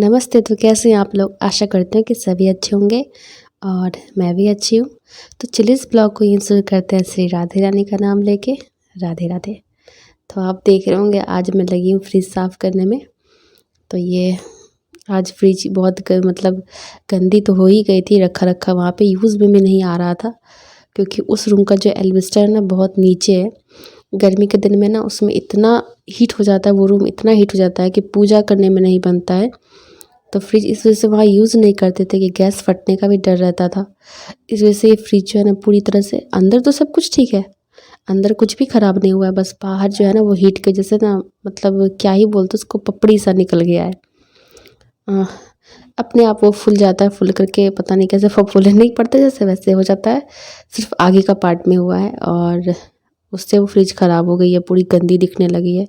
नमस्ते। तो कैसे हैं आप लोग? आशा करते हैं कि सभी अच्छे होंगे और मैं भी अच्छी हूँ। तो चलिए इस ब्लॉग को यहीं शुरू करते हैं श्री राधे रानी का नाम लेके। राधे राधे। तो आप देख रहे होंगे आज मैं लगी हूँ फ्रिज साफ़ करने में। तो ये आज फ्रिज बहुत मतलब गंदी तो हो ही गई थी, रखा रखा वहाँ पे यूज़ में भी नहीं आ रहा था, क्योंकि उस रूम का जो एल्वेस्टर है ना बहुत नीचे है। गर्मी के दिन में ना उसमें इतना हीट हो जाता है, वो रूम इतना हीट हो जाता है कि पूजा करने में नहीं बनता है। तो फ्रिज इस वजह से वहाँ यूज़ नहीं करते थे कि गैस फटने का भी डर रहता था। इस वजह से ये फ्रिज जो है ना पूरी तरह से, अंदर तो सब कुछ ठीक है, अंदर कुछ भी ख़राब नहीं हुआ है, बस बाहर जो है ना वो हीट के जैसे ना मतलब क्या ही बोलते उसको, पपड़ी सा निकल गया है। अ, अपने आप वो फूल जाता है, फूल करके पता नहीं कैसे फफोले नहीं पड़ते जैसे वैसे हो जाता है, सिर्फ आगे का पार्ट में हुआ है और उससे वो फ्रिज ख़राब हो गई है, पूरी गंदी दिखने लगी है।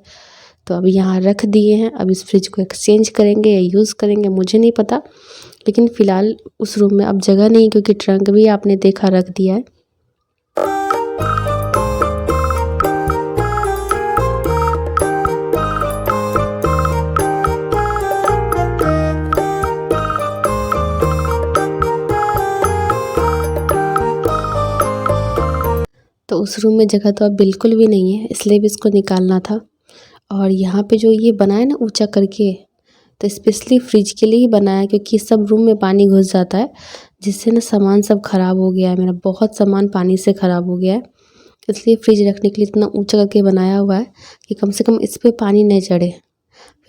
तो अभी यहाँ रख दिए हैं, अब इस फ्रिज को एक्सचेंज करेंगे या यूज़ करेंगे मुझे नहीं पता, लेकिन फ़िलहाल उस रूम में अब जगह नहीं, क्योंकि ट्रंक भी आपने देखा रख दिया है। तो उस रूम में जगह तो अब बिल्कुल भी नहीं है, इसलिए भी इसको निकालना था। और यहाँ पे जो ये बना है ना ऊंचा करके, तो स्पेशली फ्रिज के लिए ही बना है, क्योंकि सब रूम में पानी घुस जाता है, जिससे ना सामान सब ख़राब हो गया है, मेरा बहुत सामान पानी से ख़राब हो गया है। इसलिए फ्रिज रखने के लिए इतना ऊंचा करके बनाया हुआ है कि कम से कम इस पर पानी नहीं चढ़े,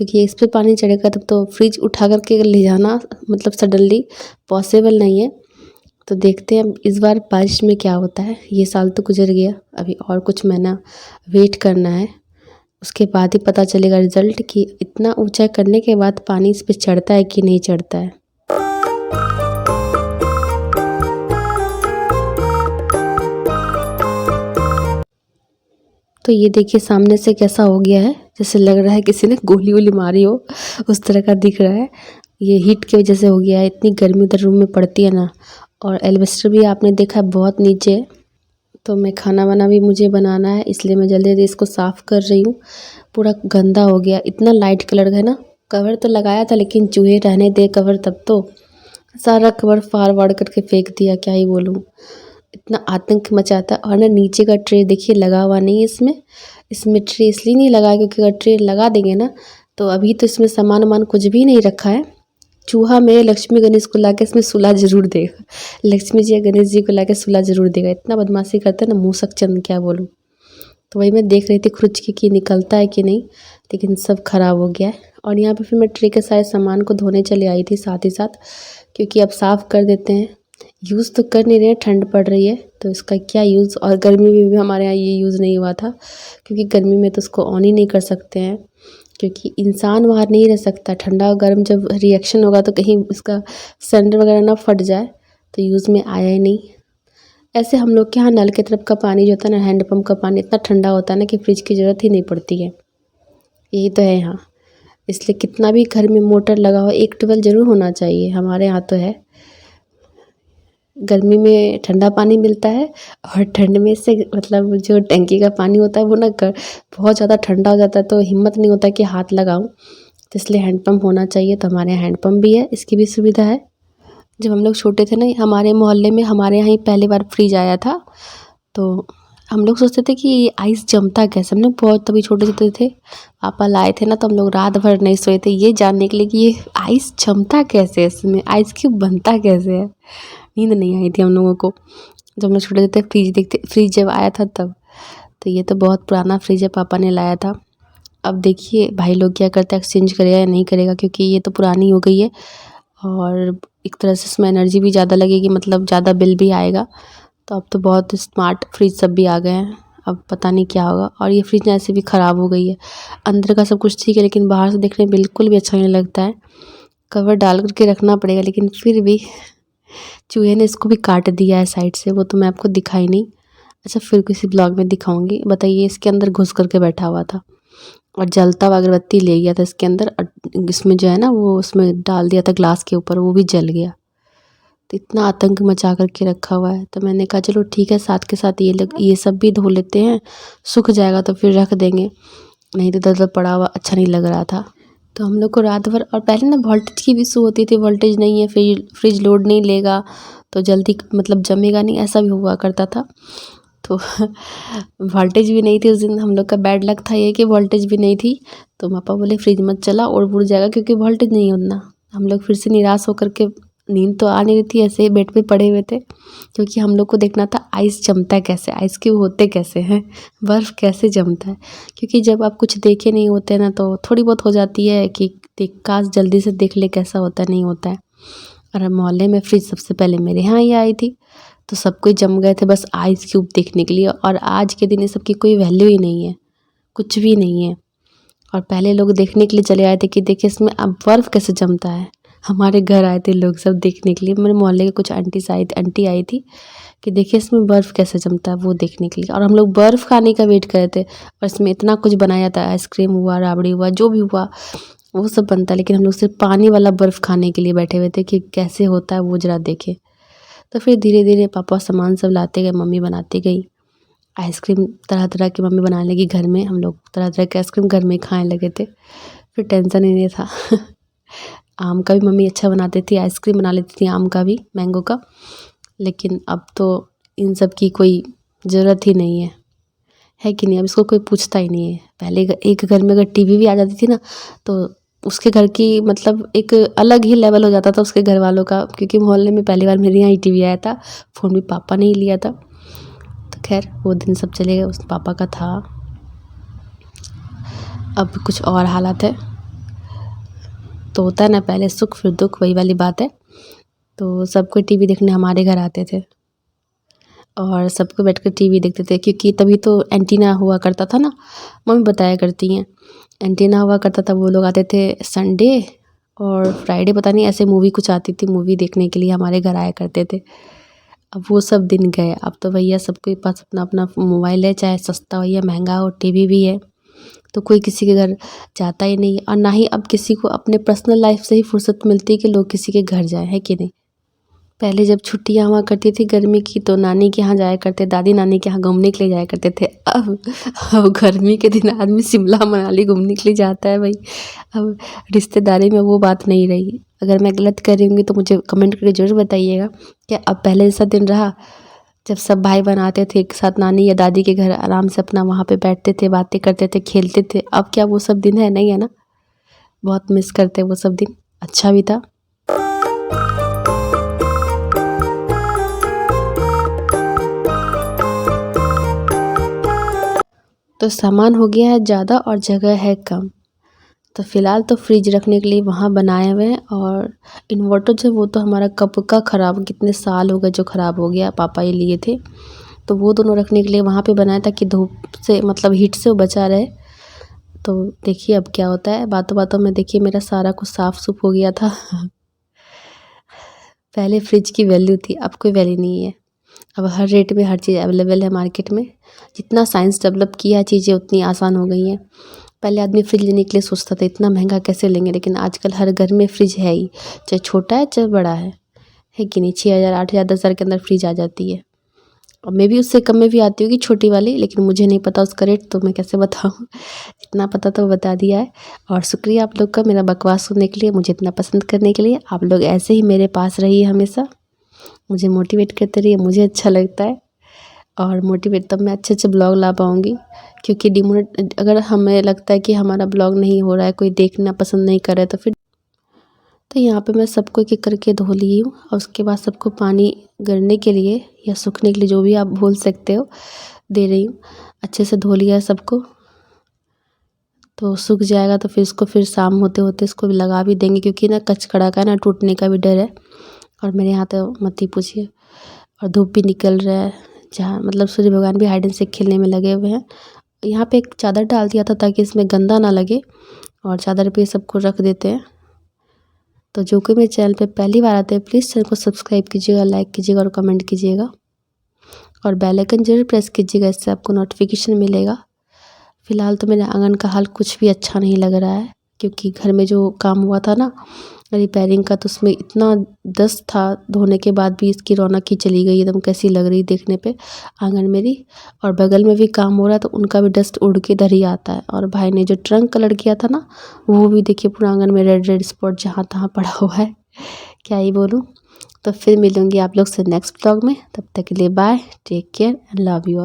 क्योंकि इस पर पानी चढ़ेगा तब तो फ्रिज उठा करके ले जाना मतलब सडनली पॉसिबल नहीं है। तो देखते हैं इस बार बारिश में क्या होता है। ये साल तो गुजर गया, अभी और कुछ महीना वेट करना है, उसके बाद ही पता चलेगा रिज़ल्ट कि इतना ऊंचा करने के बाद पानी इस पे चढ़ता है कि नहीं चढ़ता है। तो ये देखिए सामने से कैसा हो गया है, जैसे लग रहा है किसी ने गोली वोली मारी हो, उस तरह का दिख रहा है। ये हीट की वजह से हो गया है, इतनी गर्मी उधर रूम में पड़ती है ना, और एल्वेस्टर भी आपने देखा है बहुत नीचे है। तो मैं खाना वाना भी मुझे बनाना है, इसलिए मैं जल्दी जल्दी इसको साफ़ कर रही हूँ। पूरा गंदा हो गया, इतना लाइट कलर का है ना। कवर तो लगाया था लेकिन चूहे रहने दे कवर, तब तो सारा कवर फाड़ वाड़ करके फेंक दिया, क्या ही बोलूँ। इतना आतंक मचाता है। और ना नीचे का ट्रे देखिए लगा हुआ नहीं है इसमें। इसमें ट्रे इसलिए नहीं लगा क्योंकि अगर ट्रे लगा देंगे ना तो अभी तो इसमें सामान वामान कुछ भी नहीं रखा है। चूहा मेरे लक्ष्मी गणेश को लाके इसमें सुला ज़रूर देगा, लक्ष्मी जी या गणेश जी को लाके सुला ज़रूर देगा। इतना बदमाशी करता है ना मूसक चंद, क्या बोलूँ। तो वही मैं देख रही थी खुरच के कि निकलता है कि नहीं, लेकिन सब ख़राब हो गया है। और यहाँ पे फिर मैं ट्रे के सारे सामान को धोने चले आई थी साथ ही साथ, क्योंकि अब साफ़ कर देते हैं। यूज़ तो कर नहीं रहे, ठंड पड़ रही है तो इसका क्या यूज़। और गर्मी में भी हमारे यहाँ ये यूज़ नहीं हुआ था, क्योंकि गर्मी में तो उसको ऑन ही नहीं कर सकते हैं, क्योंकि इंसान बाहर नहीं रह सकता। ठंडा और गर्म जब रिएक्शन होगा तो कहीं इसका सिलेंडर वगैरह ना फट जाए, तो यूज़ में आया ही नहीं। ऐसे हम लोग के यहाँ नल की तरफ का पानी जो होता है ना, हैंडपम्प का पानी इतना ठंडा होता है ना कि फ्रिज की ज़रूरत ही नहीं पड़ती है। यही तो है यहाँ, इसलिए कितना भी घर में मोटर लगा हो एक ट्यूबवेल ज़रूर होना चाहिए, हमारे यहाँ तो है। गर्मी में ठंडा पानी मिलता है, और ठंड में से मतलब जो टंकी का पानी होता है वो ना बहुत ज़्यादा ठंडा हो जाता है, तो हिम्मत नहीं होता कि हाथ लगाऊं। तो इसलिए हैंडपम्प होना चाहिए। तो हमारे यहाँ हैंडपम्प भी है, इसकी भी सुविधा है। जब हम लोग छोटे थे ना, हमारे मोहल्ले में हमारे यहाँ ही पहली बार फ्रिज आया था, तो हम लोग सोचते थे कि ये आइस जमता कैसे। हम लोग बहुत तभी छोटे छोटे थे, पापा लाए थे ना, तो हम लोग रात भर नहीं सोए थे ये जानने के लिए कि ये आइस जमता कैसे है, इसमें आइस क्यूब बनता कैसे है। नींद नहीं आई थी हम लोगों को जब हम लोग छोटे थे। फ्रिज जब आया था तब। तो ये तो बहुत पुराना फ्रिज है, पापा ने लाया था। अब देखिए भाई लोग क्या करते हैं, एक्सचेंज करेगा या नहीं करेगा, क्योंकि ये तो पुरानी हो गई है और एक तरह से इसमें एनर्जी भी ज़्यादा लगेगी, मतलब ज़्यादा बिल भी आएगा। तो अब तो बहुत स्मार्ट फ्रिज सब भी आ गए हैं, अब पता नहीं क्या होगा। और ये फ्रिज ऐसे भी ख़राब हो गई है, अंदर का सब कुछ ठीक है लेकिन बाहर से देखने में बिल्कुल भी अच्छा नहीं लगता है। कवर डाल करके रखना पड़ेगा, लेकिन फिर भी चूहे ने इसको भी काट दिया है साइड से, वो तो मैं आपको दिखाई नहीं। अच्छा फिर किसी ब्लॉग में दिखाऊंगी। बताइए, इसके अंदर घुस करके बैठा हुआ था और जलता हुआ अगरबत्ती ले गया था इसके अंदर, और इसमें जो है ना वो उसमें डाल दिया था ग्लास के ऊपर, वो भी जल गया। तो इतना आतंक मचा करके रखा हुआ है। तो मैंने कहा चलो ठीक है, साथ के साथ ये सब भी धो लेते हैं, सूख जाएगा तो फिर रख देंगे, नहीं तो इधर उधर पड़ा हुआ अच्छा नहीं लग रहा था। तो हम लोग को रात भर, और पहले ना वोल्टेज की भी इशू होती थी, वोल्टेज नहीं है, फ्रिज लोड नहीं लेगा तो जल्दी मतलब जमेगा नहीं, ऐसा भी हुआ करता था। तो वोल्टेज भी नहीं थी उस दिन, हम लोग का बैड लक था ये कि वोल्टेज भी नहीं थी। तो पापा बोले फ्रिज मत चला और बुड़ जाएगा, क्योंकि वोल्टेज नहीं है उतना। हम लोग फिर से निराश होकर के, नींद तो आ नहीं रही थी, ऐसे ही बेड पे पड़े हुए थे, क्योंकि हम लोग को देखना था आइस जमता है कैसे, आइस क्यूब होते कैसे हैं, बर्फ़ कैसे जमता है। क्योंकि जब आप कुछ देखे नहीं होते ना तो थोड़ी बहुत हो जाती है कि देख काश जल्दी से देख ले कैसा होता है, नहीं होता है। और मोहल्ले में फ्रिज सबसे पहले मेरे यहाँ ही आई थी, तो सब कोई जम गए थे बस आइस क्यूब देखने के लिए। और आज के दिन ये सब की कोई वैल्यू ही नहीं है, कुछ भी नहीं है। और पहले लोग देखने के लिए चले आए थे कि देखिए इसमें अब बर्फ़ कैसे जमता है। हमारे घर आए थे लोग सब देखने के लिए, मेरे मोहल्ले के कुछ आंटी आई थी कि देखिए इसमें बर्फ़ कैसे जमता है, वो देखने के लिए। और हम लोग बर्फ़ खाने का वेट कर रहे थे, और इसमें इतना कुछ बनाया था, आइसक्रीम हुआ, राबड़ी हुआ, जो भी हुआ वो सब बनता है, लेकिन हम लोग सिर्फ पानी वाला बर्फ़ खाने के लिए बैठे हुए थे कि कैसे होता है वो ज़रा देखें। तो फिर धीरे धीरे पापा सामान सब लाते गए, मम्मी बनाती गई आइसक्रीम, तरह तरह की मम्मी बनाने लगी घर में। हम लोग तरह तरह के आइसक्रीम घर में खाने लगे थे, फिर टेंशन ही नहीं था। आम का भी मम्मी अच्छा बनाती थी, आइसक्रीम बना लेती थी आम का भी, मैंगो का। लेकिन अब तो इन सब की कोई ज़रूरत ही नहीं है कि नहीं। अब इसको कोई पूछता ही नहीं है। पहले एक घर में अगर टीवी भी आ जाती थी ना, तो उसके घर की मतलब एक अलग ही लेवल हो जाता था उसके घर वालों का, क्योंकि मोहल्ले में पहली बार मेरे यहाँ ही टीवी आया था, फ़ोन भी पापा ने ही लिया था। तो खैर वो दिन सब चले गए, उस पापा का था। अब कुछ और हालात है, तो होता है ना पहले सुख फिर दुख, वही वाली बात है। तो सब कोई टीवी देखने हमारे घर आते थे, और सबको बैठकर टीवी देखते थे, क्योंकि तभी तो एंटीना हुआ करता था ना, मम्मी बताया करती हैं। एंटीना हुआ करता था, वो लोग आते थे संडे और फ्राइडे, पता नहीं ऐसे मूवी कुछ आती थी, मूवी देखने के लिए हमारे घर आया करते थे। अब वो सब दिन गए। अब तो भैया सबके पास अपना अपना मोबाइल है, चाहे सस्ता हो या महंगा हो, टीवी भी है, तो कोई किसी के घर जाता ही नहीं। और ना ही अब किसी को अपने पर्सनल लाइफ से ही फुर्सत मिलती है कि लोग किसी के घर जाएँ, है कि नहीं। पहले जब छुट्टियाँ हुआ करती थी गर्मी की, तो नानी के यहाँ जाया करते, दादी नानी के यहाँ घूमने के लिए जाया करते थे। अब गर्मी के दिन आदमी शिमला मनाली घूमने के लिए जाता है भाई। अब रिश्तेदारी में वो बात नहीं रही। अगर मैं गलत कर रही होंगी तो मुझे कमेंट करके ज़रूर बताइएगा कि अब पहले जैसा दिन रहा, जब सब भाई बहन आते थे एक साथ नानी या दादी के घर, आराम से अपना वहाँ पे बैठते थे, बातें करते थे, खेलते थे। अब क्या वो सब दिन है? नहीं है ना। बहुत मिस करते हैं वो सब दिन, अच्छा भी था। तो सामान हो गया है ज़्यादा और जगह है कम, तो फ़िलहाल तो फ्रिज रखने के लिए वहाँ बनाए हुए हैं। और इन्वर्टर जो वो तो हमारा कब का ख़राब, कितने साल हो गए जो ख़राब हो गया, पापा ये लिए थे, तो वो दोनों रखने के लिए वहाँ पे बनाया था कि धूप से मतलब हीट से वो बचा रहे। तो देखिए अब क्या होता है, बातों बातों में देखिए मेरा सारा कुछ साफ़ सुफ हो गया था। पहले फ्रिज की वैल्यू थी, अब कोई वैल्यू नहीं है। अब हर रेट में हर चीज़ अवेलेबल है मार्केट में। जितना साइंस डेवलप किया है, चीज़ें उतनी आसान हो गई हैं। पहले आदमी फ्रिज लेने के लिए सोचता था इतना महंगा कैसे लेंगे, लेकिन आजकल हर घर में फ्रिज है ही, चाहे छोटा है चाहे बड़ा है कि नहीं। 6,000 8,000 10,000 के अंदर फ्रिज आ जाती है, और मैं भी उससे कम में भी आती होगी छोटी वाली, लेकिन मुझे नहीं पता उसका रेट, तो मैं कैसे बताऊँ। जितना पता तो बता दिया है। और शुक्रिया आप लोग का मेरा बकवास सुनने के लिए, मुझे इतना पसंद करने के लिए। आप लोग ऐसे ही मेरे पास रहिए हमेशा, मुझे मोटिवेट करते रहिए, मुझे अच्छा लगता है। और मोटिवेट तब मैं अच्छे अच्छे ब्लॉग ला पाऊँगी, क्योंकि अगर हमें लगता है कि हमारा ब्लॉग नहीं हो रहा है, कोई देखना पसंद नहीं कर रहा है, तो फिर तो यहाँ पे मैं सबको एक एक करके धो ली हूँ, और उसके बाद सबको पानी गिरने के लिए या सूखने के लिए, जो भी आप बोल सकते हो, दे रही हूँ। अच्छे से धो लिया है सबको, तो सूख जाएगा तो फिर इसको फिर शाम होते होते इसको भी लगा भी देंगे, क्योंकि ना कचकड़ा का ना टूटने का भी डर है। और मेरे यहाँ तो मत ही पूछिए। और धूप भी निकल रहा है, जहाँ मतलब सूर्य भगवान भी हाइड एंड सीक खेलने में लगे हुए हैं। यहाँ पे एक चादर डाल दिया था ताकि इसमें गंदा ना लगे, और चादर पे सबको रख देते हैं। तो जो कोई मेरे चैनल पे पहली बार आते हैं, प्लीज़ चैनल को सब्सक्राइब कीजिएगा, लाइक कीजिएगा और कमेंट कीजिएगा, और बेल आइकन जरूर प्रेस कीजिएगा, इससे आपको नोटिफिकेशन मिलेगा। फ़िलहाल तो मेरे आंगन का हाल कुछ भी अच्छा नहीं लग रहा है, क्योंकि घर में जो काम हुआ था ना रिपेयरिंग का, तो उसमें इतना डस्ट था, धोने के बाद भी इसकी रौनक ही चली गई, एकदम कैसी लग रही देखने पे आंगन मेरी। और बगल में भी काम हो रहा है तो उनका भी डस्ट उड़ के इधर ही आता है। और भाई ने जो ट्रंक कलर किया था ना, वो भी देखिए पूरा आंगन में रेड रेड स्पॉट जहाँ तहाँ पड़ा हुआ है, क्या ही बोलूँ। तो फिर मिलूँगी आप लोग से नेक्स्ट ब्लॉग में, तब तक के लिए bye, take care and love you all.